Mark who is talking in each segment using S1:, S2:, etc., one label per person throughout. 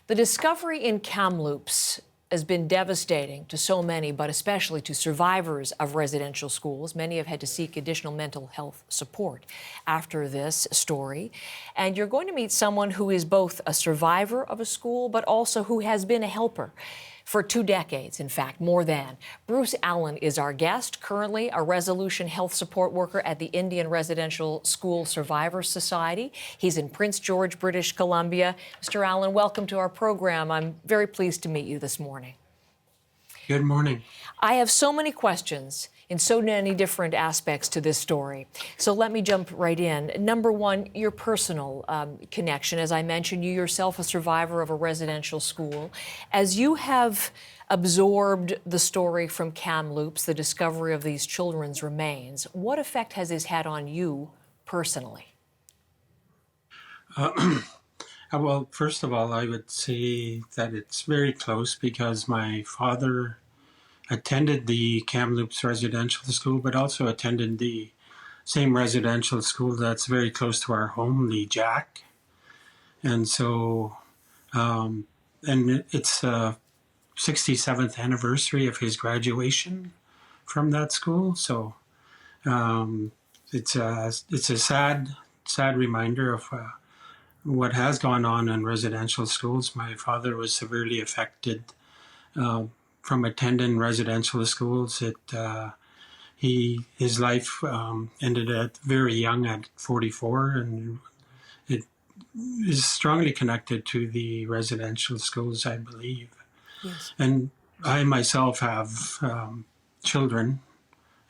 S1: The discovery in Kamloops has been devastating to so many, but especially to survivors of residential schools. Many have had to seek additional mental health support after this story. And you're going to meet someone who is both a survivor of a school, but also who has been a helper for 2 decades, in fact, more than. Bruce Allan is our guest, currently a resolution health support worker at the Indian Residential School Survivors Society. He's in Prince George, British Columbia. Mr. Allan, welcome to our program. I'm very pleased to meet you this morning.
S2: Good morning.
S1: I have so many questions in so many different aspects to this story. So let me jump right in. Number one, your personal connection. As I mentioned, you yourself a survivor of a residential school. As you have absorbed the story from Kamloops, the discovery of these children's remains, what effect has this had on you personally?
S2: Well, first of all, I would say that it's very close because my father attended the Kamloops residential school, but also attended the same residential school that's very close to our home, the Jack. And so, and it's the 67th anniversary of his graduation from that school. So it's a sad reminder of what has gone on in residential schools. My father was severely affected from attending residential schools. His life ended at very young, at 44, and it is strongly connected to the residential schools, I believe.
S1: Yes.
S2: And I myself have children,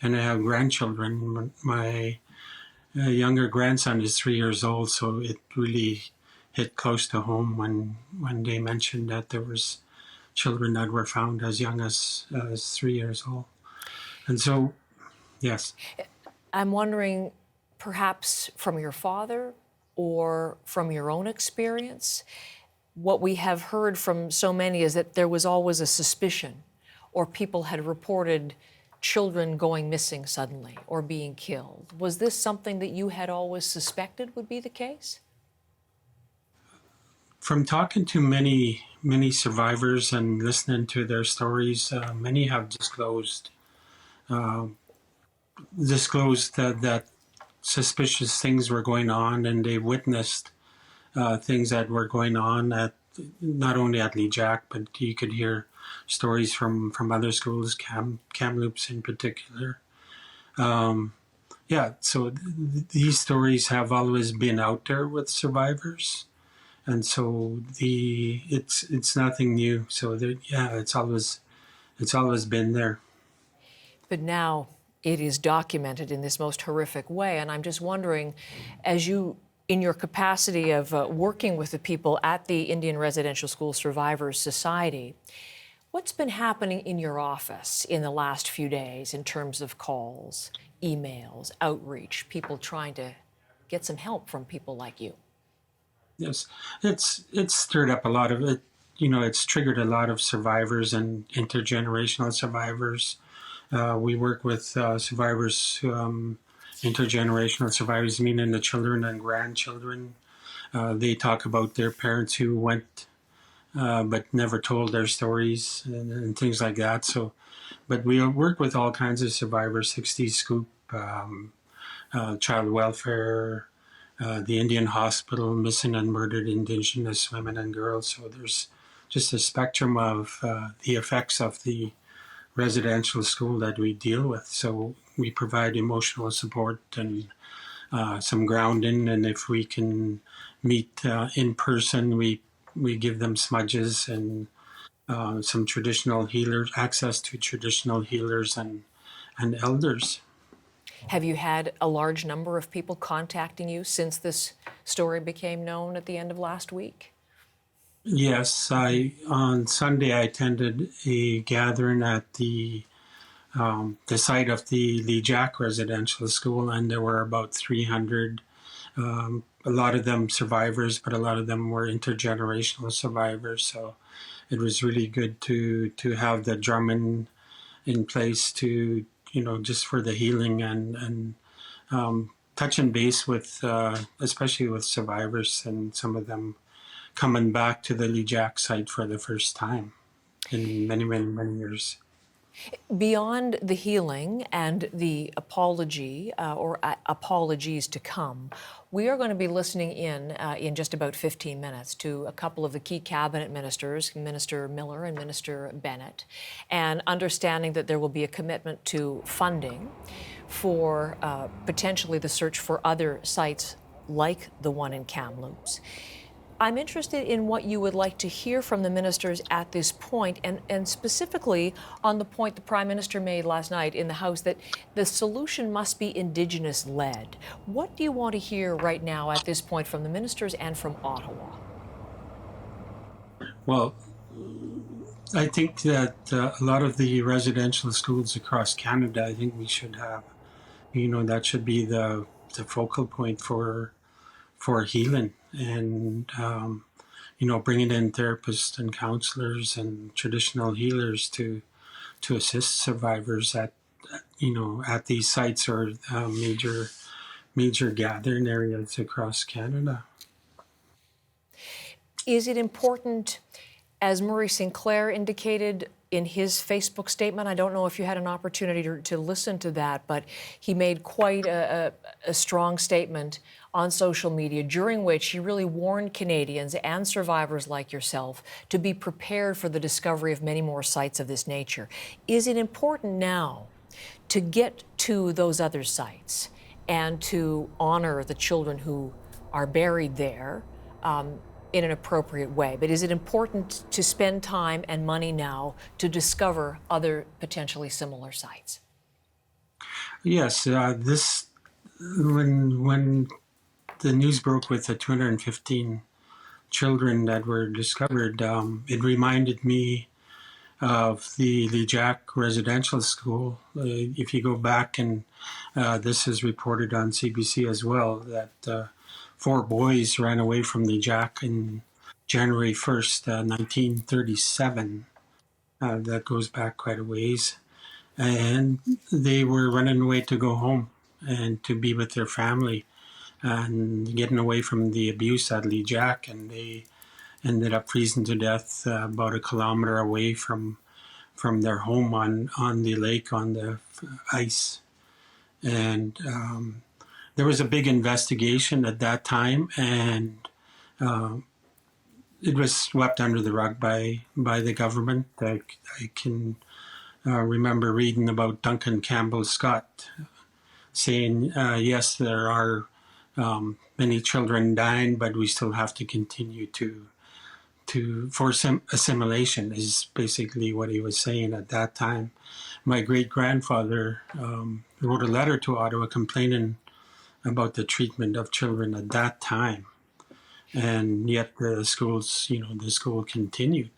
S2: and I have grandchildren. My younger grandson is 3 years old, so it really hit close to home when they mentioned that there was children that were found as young as 3 years old. And so, yes.
S1: I'm wondering, perhaps from your father or from your own experience, what we have heard from so many is that there was always a suspicion, or people had reported children going missing suddenly or being killed. Was this something that you had always suspected would be the case?
S2: From talking to many survivors and listening to their stories, many have disclosed that suspicious things were going on, and they witnessed things that were going on at not only at Lee Jack, but you could hear stories from other schools, Kamloops in particular. So these stories have always been out there with survivors. And so it's nothing new. So it's always been there.
S1: But now it is documented in this most horrific way. And I'm just wondering, as you, in your capacity of working with the people at the Indian Residential School Survivors Society, what's been happening in your office in the last few days in terms of calls, emails, outreach, people trying to get some help from people like you?
S2: Yes, it's stirred up a lot of it. It's triggered a lot of survivors and intergenerational survivors. We work with survivors, intergenerational survivors, meaning the children and grandchildren. They talk about their parents who went but never told their stories and things like that. So, but we work with all kinds of survivors, 60 Scoop, child welfare, the Indian Hospital, missing and murdered Indigenous women and girls. So there's just a spectrum of the effects of the residential school that we deal with. So we provide emotional support and some grounding, and if we can meet in person, we give them smudges and some traditional healers, access to traditional healers and elders.
S1: Have you had a large number of people contacting you since this story became known at the end of last week?
S2: Yes, on Sunday I attended a gathering at the site of the Lee Jack Residential School, and there were about 300. A lot of them survivors, but a lot of them were intergenerational survivors. So it was really good to have the drumming in place to, just for the healing and touching base with, especially with survivors, and some of them coming back to the Lejac site for the first time in many, many, many years.
S1: Beyond the healing and the apology or apologies to come, we are going to be listening in just about 15 minutes to a couple of the key cabinet ministers, Minister Miller and Minister Bennett, and understanding that there will be a commitment to funding for potentially the search for other sites like the one in Kamloops. I'm interested in what you would like to hear from the ministers at this point, and specifically on the point the Prime Minister made last night in the House that the solution must be Indigenous-led. What do you want to hear right now at this point from the ministers and from Ottawa?
S2: Well, I think that a lot of the residential schools across Canada, I think we should have, that should be the focal point for healing, and bringing in therapists and counselors and traditional healers to assist survivors at these sites or major gathering areas across Canada.
S1: Is it important, as Murray Sinclair indicated in his Facebook statement? I don't know if you had an opportunity to listen to that, but he made quite a strong statement on social media during which he really warned Canadians and survivors like yourself to be prepared for the discovery of many more sites of this nature. Is it important now to get to those other sites and to honor the children who are buried there in an appropriate way? But is it important to spend time and money now to discover other potentially similar sites?
S2: Yes, when the news broke with the 215 children that were discovered, it reminded me of the Lejac Residential School. If you go back, and this is reported on CBC as well, that 4 boys ran away from Lejac in January 1st, 1937. That goes back quite a ways. And they were running away to go home and to be with their family and getting away from the abuse at Lejac, and they ended up freezing to death about a kilometer away from their home on the lake on the ice. And there was a big investigation at that time, and it was swept under the rug by the government. I can remember reading about Duncan Campbell Scott saying, yes, there are many children dying, but we still have to continue for assimilation, is basically what he was saying at that time. My great-grandfather wrote a letter to Ottawa complaining about the treatment of children at that time. And yet the schools, the school continued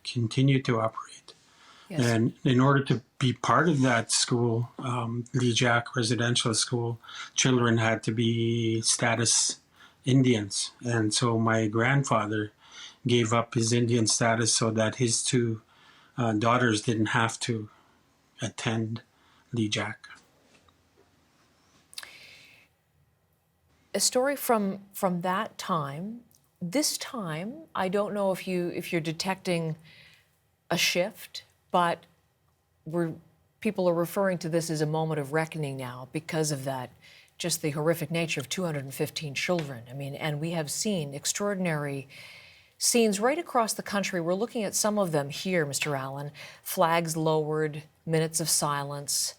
S2: to operate. Yes. And in order to be part of that school, Lejac Residential School, children had to be status Indians. And so my grandfather gave up his Indian status so that his 2 daughters didn't have to attend Lejac.
S1: A story from that time. This time, I don't know if you're detecting a shift, but people are referring to this as a moment of reckoning now because of that, just the horrific nature of 215 children. I mean, and we have seen extraordinary scenes right across the country. We're looking at some of them here, Mr. Allan. Flags lowered, minutes of silence,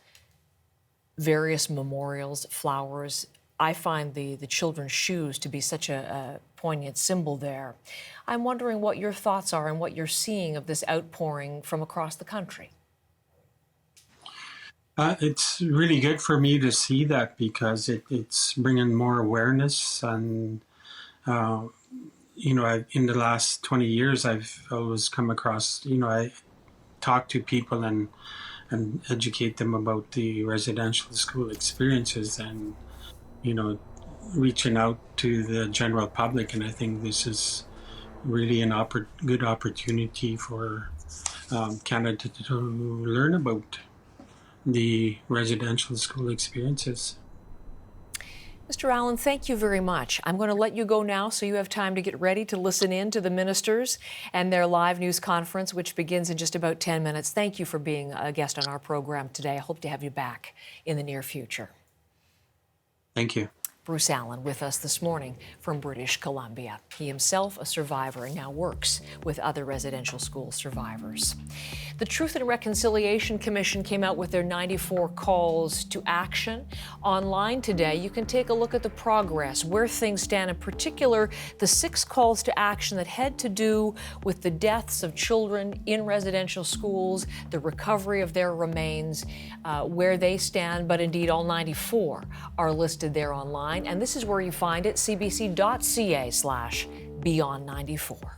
S1: various memorials, flowers. I find the children's shoes to be such a poignant symbol there. I'm wondering what your thoughts are and what you're seeing of this outpouring from across the country.
S2: It's really good for me to see that because it's bringing more awareness. And, in the last 20 years, I've always come across, I talk to people and educate them about the residential school experiences and, reaching out to the general public. And I think this is really a good opportunity for Canada to learn about the residential school experiences.
S1: Mr. Allan, thank you very much. I'm going to let you go now so you have time to get ready to listen in to the ministers and their live news conference, which begins in just about 10 minutes. Thank you for being a guest on our program today. I hope to have you back in the near future.
S2: Thank you.
S1: Bruce Allan with us this morning from British Columbia. He himself a survivor and now works with other residential school survivors. The Truth and Reconciliation Commission came out with their 94 calls to action. Online today, you can take a look at the progress, where things stand, in particular, the 6 calls to action that had to do with the deaths of children in residential schools, the recovery of their remains, where they stand, but indeed all 94 are listed there online. And this is where you find it, cbc.ca/beyond94.